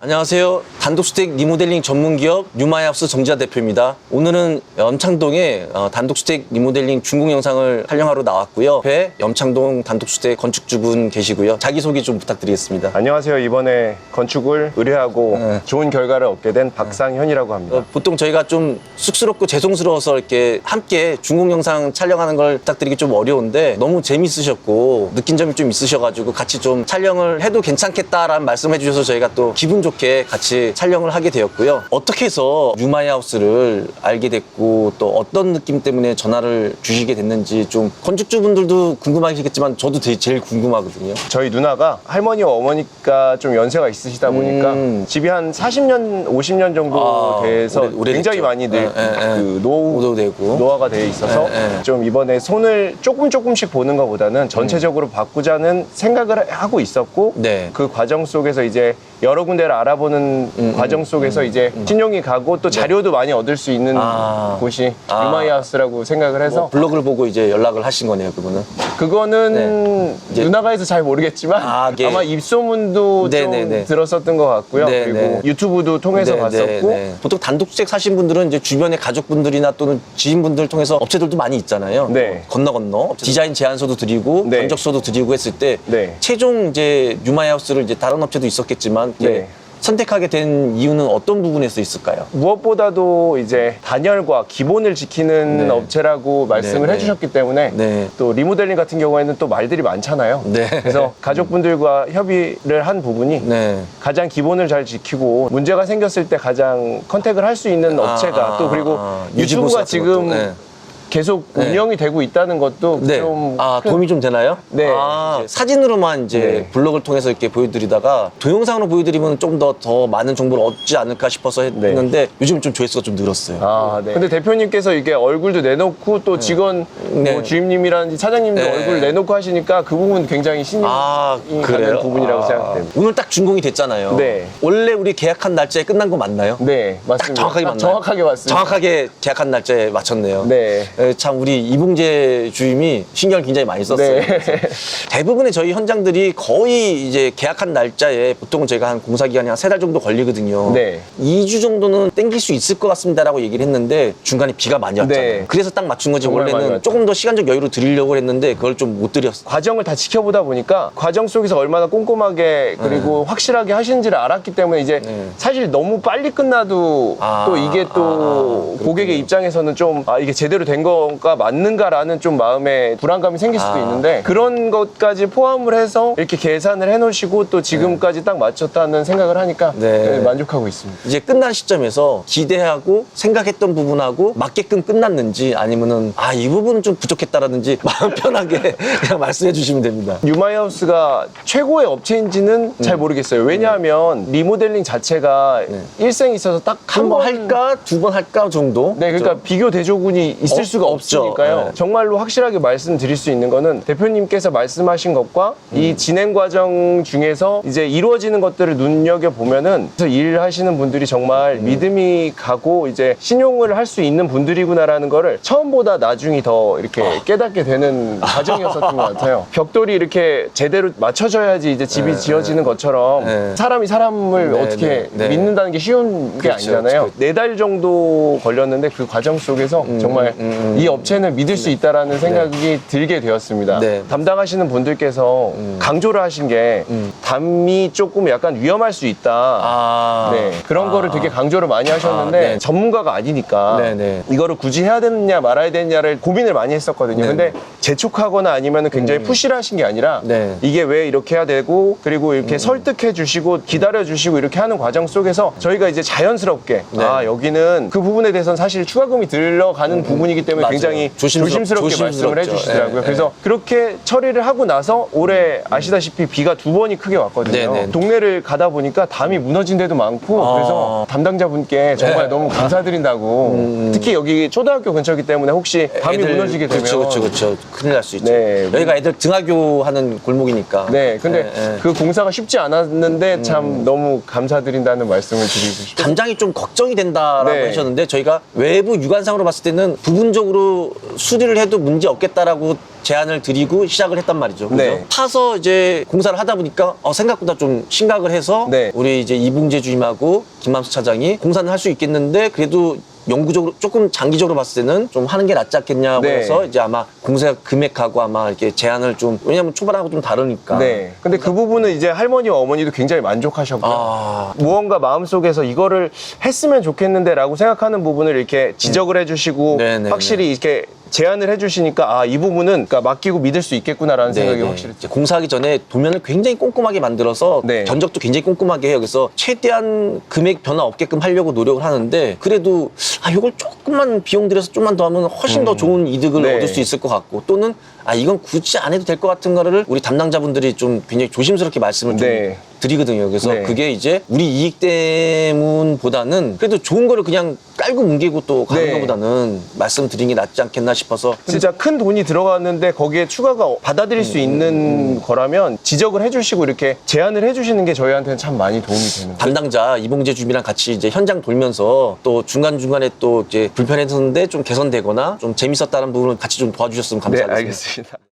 안녕하세요. 단독주택 리모델링 전문기업 뉴마이하우스 정지하 대표입니다. 오늘은 염창동에 단독주택 리모델링 준공 영상을 촬영하러 나왔고요. 옆에 염창동 단독주택 건축주분 계시고요. 자기소개 좀 부탁드리겠습니다. 안녕하세요. 이번에 건축을 의뢰하고 좋은 결과를 얻게 된 박상현이라고 합니다. 보통 저희가 좀 쑥스럽고 죄송스러워서 이렇게 함께 준공 영상 촬영하는 걸 부탁드리기 좀 어려운데 너무 재밌으셨고 느낀 점이 좀 있으셔가지고 같이 좀 촬영을 해도 괜찮겠다라는 말씀해 주셔서 저희가 또 기분 좋게 같이 촬영을 하게 되었고요. 어떻게 해서 뉴마이하우스를 알게 됐고 또 어떤 느낌 때문에 전화를 주시게 됐는지 좀 건축주분들도 궁금하시겠지만 저도 제일 궁금하거든요. 저희 누나가 할머니와 어머니가 좀 연세가 있으시다 보니까 집이 한 40년, 50년 정도 돼서 굉장히 많이 그 노화가 되어 있어서 좀 이번에 손을 조금씩 보는 것보다는 전체적으로 바꾸자는 생각을 하고 있었고 그 과정 속에서 이제 여러 군데를 알아보는 과정 속에서 이제 신용이 가고 또 자료도 많이 얻을 수 있는 곳이 뉴마이하우스라고 생각을 해서 뭐 블로그를 보고 이제 연락을 하신 거네요, 그거는 누나가 해서 잘 모르겠지만 아마 입소문도 좀 들었었던 것 같고요. 그리고 유튜브도 통해서 봤었고 보통 단독주택 사신 분들은 이제 주변의 가족분들이나 또는 지인분들 통해서 업체들도 많이 있잖아요. 건너 디자인 제안서도 드리고 견적서도 드리고 했을 때 최종 이제 뉴마이하우스를 이제 다른 업체도 있었겠지만 선택하게 된 이유는 어떤 부분에서 있을까요? 무엇보다도 이제 단열과 기본을 지키는 업체라고 말씀을 해주셨기 때문에 또 리모델링 같은 경우에는 또 말들이 많잖아요. 그래서 가족분들과 협의를 한 부분이 가장 기본을 잘 지키고 문제가 생겼을 때 가장 컨택을 할 수 있는 업체가 또 그리고 유튜브가 지금 계속 운영이 되고 있다는 것도 좀 도움이 좀 되나요? 사진으로만 이제 블로그를 통해서 이렇게 보여드리다가 동영상으로 보여드리면 좀 더 많은 정보를 얻지 않을까 싶어서 했는데 요즘 좀 조회수가 좀 늘었어요. 근데 대표님께서 이게 얼굴도 내놓고 또 직원 뭐 주임님이라든지 사장님도 얼굴 내놓고 하시니까 그 부분 굉장히 신이 가는 부분이라고 생각됩니다. 오늘 딱 준공이 됐잖아요. 원래 우리 계약한 날짜에 끝난 거 맞나요? 네, 맞습니다. 딱 정확하게 맞나요? 정확하게 맞습니다. 정확하게 계약한 날짜에 맞췄네요. 참 우리 이봉재 주임이 신경을 굉장히 많이 썼어요. 대부분의 저희 현장들이 거의 이제 계약한 날짜에 보통은 저희가 한 공사 기간이 한 3달 정도 걸리거든요. 2주 정도는 땡길 수 있을 것 같습니다라고 얘기를 했는데 중간에 비가 많이 왔잖아요. 그래서 딱 맞춘 거지. 원래는 조금 더 시간적 여유를 드리려고 했는데 그걸 좀 못 드렸어요. 과정을 다 지켜보다 보니까 과정 속에서 얼마나 꼼꼼하게 그리고 확실하게 하시는지를 알았기 때문에 이제 사실 너무 빨리 끝나도 또 이게 또 고객의 입장에서는 좀 이게 제대로 된 거가 맞는가라는 좀 마음에 불안감이 생길 수도 있는데 그런 것까지 포함을 해서 이렇게 계산을 해놓으시고 또 지금까지 딱 맞췄다는 생각을 하니까 만족하고 있습니다. 이제 끝난 시점에서 기대하고 생각했던 부분하고 맞게끔 끝났는지 아니면은 이 부분은 좀 부족했다라든지 마음 편하게 그냥 말씀해 주시면 됩니다. 뉴마이하우스가 최고의 업체인지는 잘 모르겠어요. 왜냐하면 리모델링 자체가 일생에 있어서 딱 한 번 할까 두 번 할까 정도? 그러니까 비교 대조군이 있을 수가 없으니까요. 정말로 확실하게 말씀드릴 수 있는 거는 대표님께서 말씀하신 것과 이 진행 과정 중에서 이제 이루어지는 것들을 눈여겨보면은 일하시는 분들이 정말 믿음이 가고 이제 신용을 할 수 있는 분들이구나라는 거를 처음보다 나중이 더 이렇게 깨닫게 되는 과정이었었던 것 같아요. 벽돌이 이렇게 제대로 맞춰져야지 이제 집이 지어지는 것처럼 사람이 사람을 어떻게 믿는다는 게 쉬운 게 아니잖아요. 4달 정도 걸렸는데 그 과정 속에서 정말 이 업체는 믿을 수 있다라는 생각이 들게 되었습니다. 담당하시는 분들께서 강조를 하신 게 담이 조금 약간 위험할 수 있다. 그런 거를 되게 강조를 많이 하셨는데 전문가가 아니니까 이거를 굳이 해야 되느냐 말아야 되느냐를 고민을 많이 했었거든요. 근데 재촉하거나 아니면 굉장히 푸시를 하신 게 아니라 이게 왜 이렇게 해야 되고 그리고 이렇게 설득해 주시고 기다려 주시고 이렇게 하는 과정 속에서 저희가 이제 자연스럽게 여기는 그 부분에 대해서는 사실 추가금이 들어가는 부분이기 때문에 굉장히 조심스럽게 말씀을 해주시더라고요. 그래서 그렇게 처리를 하고 나서 올해 아시다시피 비가 2번이 크게 왔거든요. 동네를 가다 보니까 담이 무너진 데도 많고 그래서 담당자분께 정말 너무 감사드린다고 특히 여기 초등학교 근처이기 때문에 혹시 담이 무너지게 되면 그렇죠. 큰일 날 수 있죠. 여기가 애들 등하교하는 골목이니까. 근데 그 공사가 쉽지 않았는데 참 너무 감사드린다는 말씀을 드리고 싶습니다. 담장이 좀 걱정이 된다라고 하셨는데 저희가 외부 육안상으로 봤을 때는 부분적으로 정기적으로 수리를 해도 문제 없겠다라고 제안을 드리고 시작을 했단 말이죠. 그죠? 네. 파서 이제 공사를 하다 보니까 생각보다 좀 심각을 해서 네. 우리 이제 이붕재 주임하고 김만수 차장이 공사는 할 수 있겠는데 그래도 영구적으로 조금 장기적으로 봤을 때는 좀 하는 게 낫지 않겠냐고 네. 해서 이제 아마 공사 금액하고 아마 이렇게 제안을 좀 왜냐면 초반하고 좀 다르니까. 네. 근데 그 부분은 이제 할머니와 어머니도 굉장히 만족하셨고요. 아. 무언가 마음속에서 이거를 했으면 좋겠는데라고 생각하는 부분을 이렇게 지적을 해주시고 네네네. 확실히 이렇게 제안을 해주시니까 이 부분은 그러니까 맡기고 믿을 수 있겠구나라는 생각이 네네. 확실히 이제 공사하기 전에 도면을 굉장히 꼼꼼하게 만들어서 네. 견적도 굉장히 꼼꼼하게 해요. 그래서 최대한 금액 변화 없게끔 하려고 노력을 하는데 그래도 이걸 조금만 비용 들여서 좀만 더 하면 훨씬 더 좋은 이득을 네. 얻을 수 있을 것 같고 또는 이건 굳이 안 해도 될 것 같은 거를 우리 담당자분들이 좀 굉장히 조심스럽게 말씀을 좀 네. 드리거든요. 그래서 네. 그게 이제 우리 이익 때문보다는 그래도 좋은 거를 그냥 깔고 뭉개고 또 가는 네. 것보다는 말씀드리는 게 낫지 않겠나 싶어서 진짜 큰 돈이 들어갔는데 거기에 추가가 받아들일 수 있는 거라면 지적을 해주시고 이렇게 제안을 해주시는 게 저희한테는 참 많이 도움이 되는 거예요. 담당자 이봉재 주임이랑 같이 이제 현장 돌면서 또 중간중간에 또 이제 불편했었는데 좀 개선되거나 좀 재밌었다는 부분을 같이 좀 도와주셨으면 네, 감사하겠습니다. 알겠습니다.